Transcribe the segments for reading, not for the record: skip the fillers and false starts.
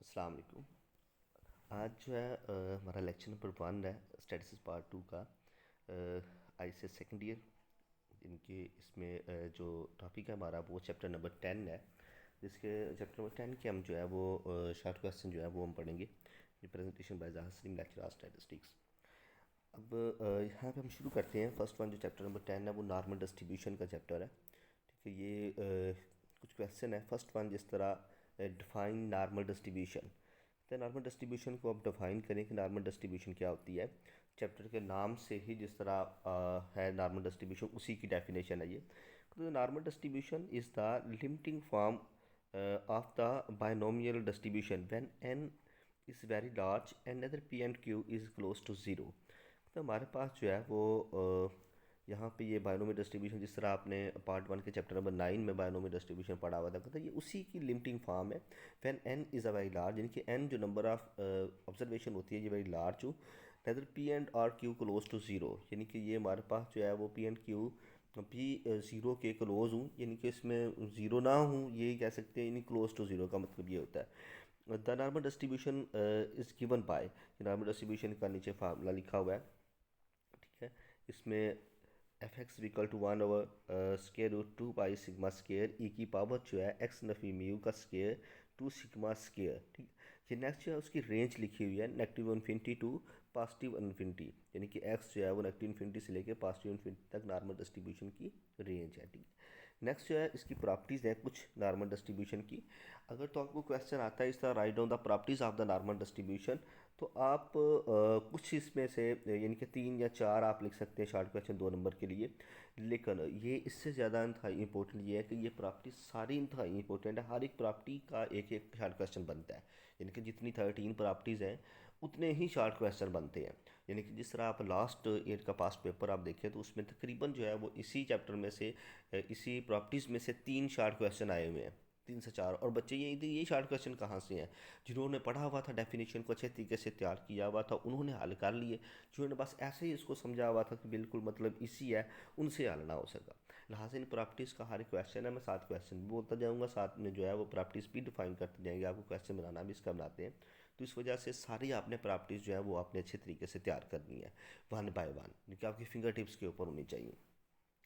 अस्सलाम वालेकुम। आज जो है हमारा लेक्चर नंबर 1 है स्टैटिस्टिक्स पार्ट 2 का। आई से सेकेंड ईयर इनके इसमें जो टॉपिक है हमारा वो चैप्टर नंबर 10 है, जिसके चैप्टर नंबर 10 के हम जो है वो शॉर्ट क्वेश्चन जो है वो हम पढ़ेंगे। रिप्रेजेंटेशन बाय हसनिंग लेक्चर स्टैटिस्टिक्स। अब यहाँ पे हम शुरू करते हैं। फर्स्ट वन जो चैप्टर नंबर 10 है वो नॉर्मल डिस्ट्रीब्यूशन का चैप्टर है। ठीक है, ये कुछ क्वेश्चन है। फर्स्ट वन जिस तरह डिफाइन नॉर्मल डिस्ट्रीब्यूशन, तो नॉर्मल डिस्ट्रीब्यूशन को आप डिफाइन करें कि नॉर्मल डिस्ट्रीब्यूशन क्या होती है। चैप्टर के नाम से ही जिस तरह है नॉर्मल डिस्ट्रीब्यूशन, उसी की डेफिनेशन है ये। तो normal distribution is the limiting form of the binomial distribution when n is very large and other p and q is close to zero. तो हमारे पास जो है वो यहाँ पे ये बायनोमियल डिस्ट्रीब्यूशन, जिस तरह आपने पार्ट 1 के चैप्टर नंबर 9 में बायनोमियल डिस्ट्रीब्यूशन पढ़ा हुआ था, तो ये उसी की लिमिटिंग फॉर्म है। When n is a very large, यानी कि n जो नंबर ऑफ ऑब्जर्वेशन होती है ये वेरी लार्ज हो, neither p and r q close to zero, यानी कि ये हमारे पास जो है वो p and q p zero के क्लोज हूँ, यानी कि इसमें ज़ीरो ना हूँ, ये कह सकते हैं। यानी क्लोज टू ज़ीरो का मतलब ये होता है। The normal distribution is given by, normal distribution का नीचे फार्मूला लिखा हुआ है। ठीक है, इसमें f x equal to 1/, square root 2 pi sigma square e की पावर जो है एक्स नफी म्यू का स्केयर 2 सिग्मा स्केयर। ठीक, ये नेक्स्ट जो है उसकी रेंज लिखी हुई है negative infinity to positive infinity, यानी कि एक्स जो है वो नेगेटिव इन्फिनिटी से लेकर पॉजिटिव इन्फिनिटी तक नॉर्मल डिस्ट्रीब्यूशन की रेंज है। ठीक, नेक्स्ट जो है इसकी प्रॉपर्टीज़ है कुछ नॉर्मल डिस्ट्रीब्यूशन की। अगर तो आपको क्वेश्चन आता है इस तरह, write down the properties of the normal distribution, तो आप कुछ इसमें से यानी कि 3 या 4 आप लिख सकते हैं शॉर्ट क्वेश्चन 2 नंबर के लिए। लेकिन ये इससे ज़्यादा इंतहाई इंपॉर्टेंट ये है कि ये प्रॉपर्टी सारी इंतहाई इंपॉर्टेंट है। हर एक प्रॉपर्टी का एक एक शॉर्ट क्वेश्चन बनता है, यानी कि जितनी 13 प्रॉपर्टीज़ हैं उतने ही शॉर्ट क्वेश्चन बनते हैं। यानी कि जिस तरह आप लास्ट ईयर का पास्ट पेपर आप देखें तो उसमें तकरीबन जो है वो इसी चैप्टर में से इसी प्रॉपर्टीज़ में से 3 शॉर्ट क्वेश्चन आए हुए हैं, 3 से 4। और बच्चे ये शॉर्ट क्वेश्चन कहाँ से हैं? जिन्होंने पढ़ा हुआ था, डेफिनेशन को अच्छे तरीके से तैयार किया हुआ था, उन्होंने हल कर लिए। जिन्होंने बस ऐसे ही इसको समझा हुआ था कि बिल्कुल मतलब इसी है, उनसे हल ना हो सका। लिहाजा इन प्रॉपर्टीज़ का हर एक क्वेश्चन है, मैं 7 क्वेश्चन भी बोलता जाऊँगा, साथ में जो है वो प्रॉपर्टीज़ भी डिफाइन करते जाएंगे। आपको क्वेश्चन बनाना भी इसका बनाते हैं, तो इस वजह से सारी आपने प्रॉपर्टीज़ जो है वो आपने अच्छे तरीके से तैयार करनी है, 1 बाय 1, क्योंकि आपकी फिंगर टिप्स के ऊपर होनी चाहिए।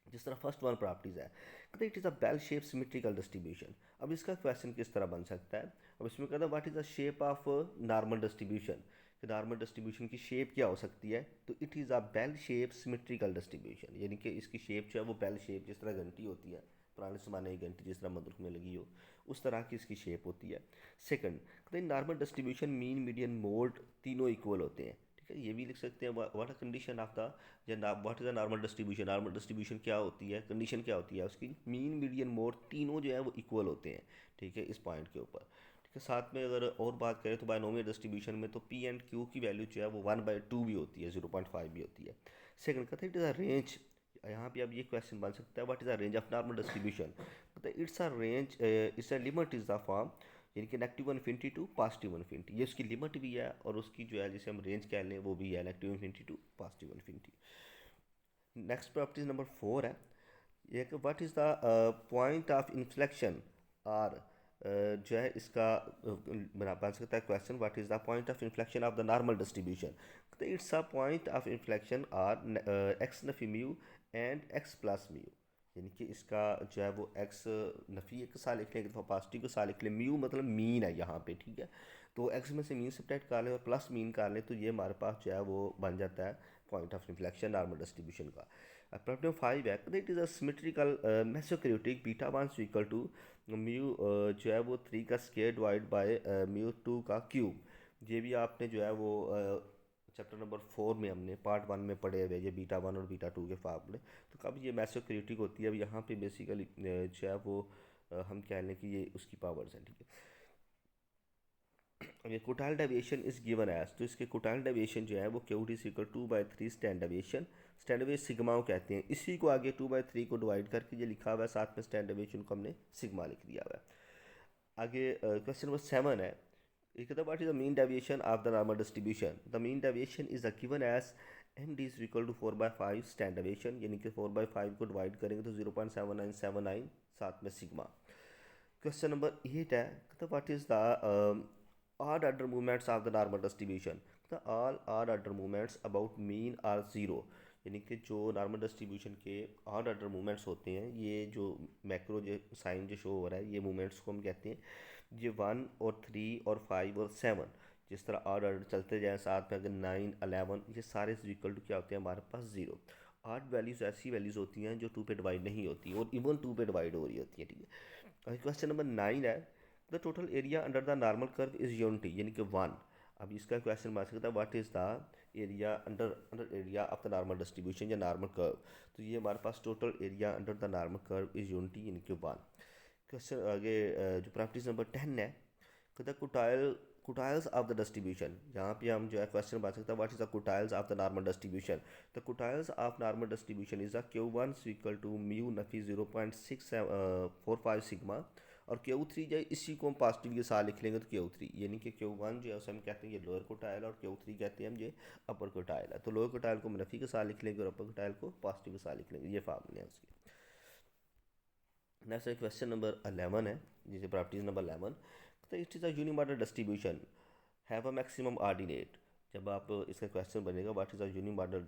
जिस तरह फर्स्ट वन प्रॉपर्टीज़ है, कहते हैं it is a bell shape symmetrical distribution. अब इसका क्वेश्चन किस तरह बन सकता है? अब इसमें कहता है what is the shape of normal distribution, कि नॉर्मल डिस्ट्रीब्यूशन की शेप क्या हो सकती है? तो it is a bell shape symmetrical distribution, यानी कि इसकी शेप जो है वो बेल शेप, जिस तरह घंटी होती है पुराने ज़माने की घंटी जिस तरह मंदिर में लगी हो, उस तरह की इसकी शेप होती है। सेकंड, कहते हैं normal distribution mean median mode तीनों इक्वल होते हैं। ठीक है, ये भी लिख सकते हैं what a condition of the, what is the normal distribution. Normal distribution क्या होती है, कंडीशन क्या होती है उसकी? मीन मीडियन मोड तीनों जो है वो इक्वल होते हैं। ठीक है, इस पॉइंट के ऊपर। ठीक है, साथ में अगर और बात करें तो बायनोमियल डिस्ट्रीब्यूशन में तो पी एंड क्यू की वैल्यू जो है वो 1/2 भी होती है, 0.5 भी होती है। सेकंड कहते हैं इट इज़ अ रेंज। यहाँ पे अब ये क्वेश्चन बन सकता है what is the range of normal distribution. कहते हैं it's a range, it's a limit is the form, यानी कि negative infinity to positive infinity, ये उसकी लिमिट भी है और उसकी जो है जिसे हम रेंज कह लें वो भी है negative infinity to positive infinity. Next property number 4 है ये कि what is the point of inflection, और जो है इसका बन सकता है question what is the point of inflection of the normal distribution. तो it's a point of inflection are x नफी mu and x plus mu, यानी कि इसका जो है वो एक्स नफ़ी के साथ लिख लें, एक दफ़ा पॉजिटिव के साथ लिख लें, म्यू मतलब मीन है यहाँ पे। ठीक है, तो एक्स में से मीन सब्ट्रैक्ट कर लें और प्लस मीन कर लें, तो ये हमारे पास जो है वो बन जाता है point of inflection normal distribution का। प्रॉब्लम 5 है, it is a symmetrical mesokurtic beta 1 equal to mu जो है वो 3 का स्केयर डिवाइड बाय म्यू 2 का क्यूब। ये भी आपने जो है वो चैप्टर नंबर 4 में हमने पार्ट 1 में पढ़े हुए ये बीटा 1 और बीटा 2 के फार्मूले। तो कब ये मेसोक्रिटिक होती है, अब यहाँ पे बेसिकली जो है वो हम कह लें कि ये उसकी पावर्स हैं। ठीक है, अब ये quartile deviation is given as, तो इसके कोटाइल डेविएशन जो है वो Q T equal 2/3 stand deviation, stand deviation sigma को कहते हैं। इसी को आगे 2/3 को डिवाइड करके ये लिखा हुआ है, साथ में स्टैंड डेविएशन को हमने सिग्मा लिख दिया हुआ है। आगे क्वेश्चन नंबर 7 है, ये कहता है what is the mean deviation of the normal distribution. The mean deviation is given as M D is equal to 4/5 stand deviation, यानी कि 4/5 को डिवाइड करेंगे तो 0.7979, साथ में सिग्मा। क्वेश्चन नंबर 8 है, कहता what is the odd order movements of the normal distribution, the all odd order movements about mean are zero। यानी कि जो नॉर्मल डिस्ट्रीब्यूशन के ऑड ऑर्डर मूवमेंट्स होते हैं, ये जो मैक्रो जो साइन जो शो हो रहा है, ये मूवमेंट्स को हम कहते हैं ये 1 और 3 और 5 और 7, जिस तरह ऑड ऑर्डर चलते जाएँ, साथ में अगर 9 11 ये सारे इक्वल टू क्या होते हैं हमारे पास ज़ीरो। ऑड वैल्यूज़ ऐसी वैल्यूज़ होती हैं जो 2 पे डिवाइड नहीं होती और इवन 2 पे डिवाइड हो रही होती है, ठीक है। और क्वेश्चन नंबर 9 है, the total area under the normal curve is unity, यानी कि 1। अब इसका क्वेश्चन बन सकता है what is the area under under area of the normal distribution या नॉर्मल कर्व। तो ये हमारे पास total area under the normal curve is unity, यानी कि 1। क्वेश्चन आगे जो प्रॉपर्टीज नंबर 10 है, the quartiles of the distribution. यहाँ पे हम जो है क्वेश्चन बन सकता है what is the quartiles of the normal distribution. The quartiles of normal distribution is the Q1 equal to mu नफी 0.645 सिग्मा, और Q3 जो है इसी को हम पॉजिटिव के साथ लिख लेंगे तो Q3, यानी कि Q1 जो है उसे हम कहते हैं ये लोअर कोटाइल और Q3 कहते हैं हम ये अपर कोटाइल है। तो लोअर कोटाइल को हम नफी के साथ लिख लेंगे और अपर कोटाइल को पॉजिटिव के साथ लिख लेंगे, ये फार्मूले हैं उसके। नेक्स्ट क्वेश्चन नंबर 11 है, जिसे प्रॉपर्टीज नंबर 11, तो it is a unimodal distribution have a maximum ordinate. जब आप इसका क्वेश्चन बनेगा what is a unimodal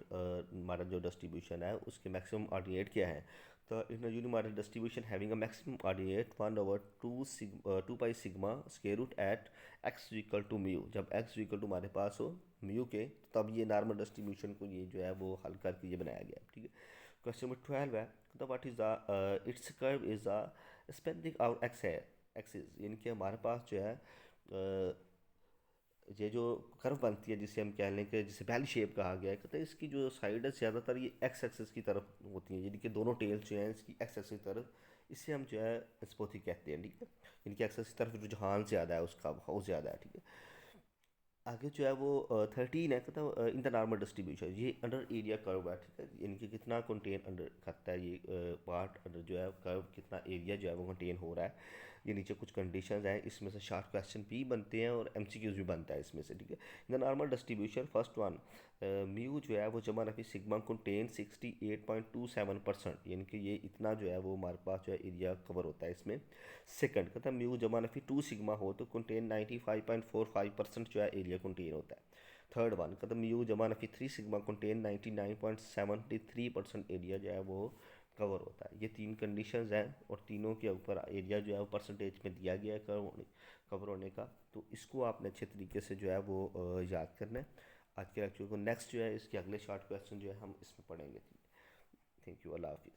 model जो डिस्ट्रीब्यूशन है उसके मैक्सिमम ऑर्डिनेट क्या है, तो in unimodal distribution having a maximum ordinate 1/2 pi sigma square root at x equal to mu. जब एक्स इक्वल टू हमारे पास हो म्यू के, तब ये नॉर्मल डिस्ट्रीब्यूशन को ये जो है वो हल करके ये बनाया गया, ठीक है। क्वेश्चन नंबर 12 है, तो what is the it's curve is the spending out x है एक्सिस, यानी कि हमारे पास जो है ये जो कर्व बनती है जिसे हम कह लें कि जिसे बेल शेप कहा गया है, कहते हैं इसकी जो साइड है ज़्यादातर ये एक्स एक्सिस की तरफ होती है, यानी कि दोनों टेल्स जो हैं इसकी एक्स एक्सिस की तरफ, इसे हम जो है स्पोथी कहते हैं, ठीक है। यानी कि एक्सिस की तरफ रुझान ज़्यादा है, उसका बहुत ज़्यादा है, ठीक है। आगे जो है वो 13 है, कहता है इन द नॉर्मल डिस्ट्रीब्यूशन, ये अंडर एरिया कर्व है, ठीक है। यानी कि कितना कंटेन अंडर करता है ये पार्ट अंडर जो है कर्व, कितना एरिया जो है वो कंटेन हो रहा है। ये नीचे कुछ कंडीशंस हैं, इसमें से शॉर्ट क्वेश्चन भी बनते हैं और एमसीक्यूज भी बनता है इसमें से, ठीक है। In the normal distribution first one mu जो है वो जमा नफी सिग्मा कंटेन 68.27%, यानी कि ये इतना जो है वो हमारे पास जो है एरिया कवर होता है इसमें। सेकंड कहता है म्यू जमा नफी 2 सिग्मा हो तो कंटेन 95.45% जो है एरिया कंटेन होता है। थर्ड वन कहता है म्यू जमा नफी 3 सिग्मा कंटेन 99.73% एरिया जो है वो कवर होता है। ये तीन कंडीशंस हैं और तीनों के ऊपर एरिया जो है वो परसेंटेज में दिया गया है कवर होने का। तो इसको आपने अच्छे तरीके से जो है वो याद करना है आज के लेक्चर को। नेक्स्ट जो है इसके अगले शॉर्ट क्वेश्चन जो है हम इसमें पढ़ेंगे। थैंक यू, अल्लाह हाफिज़।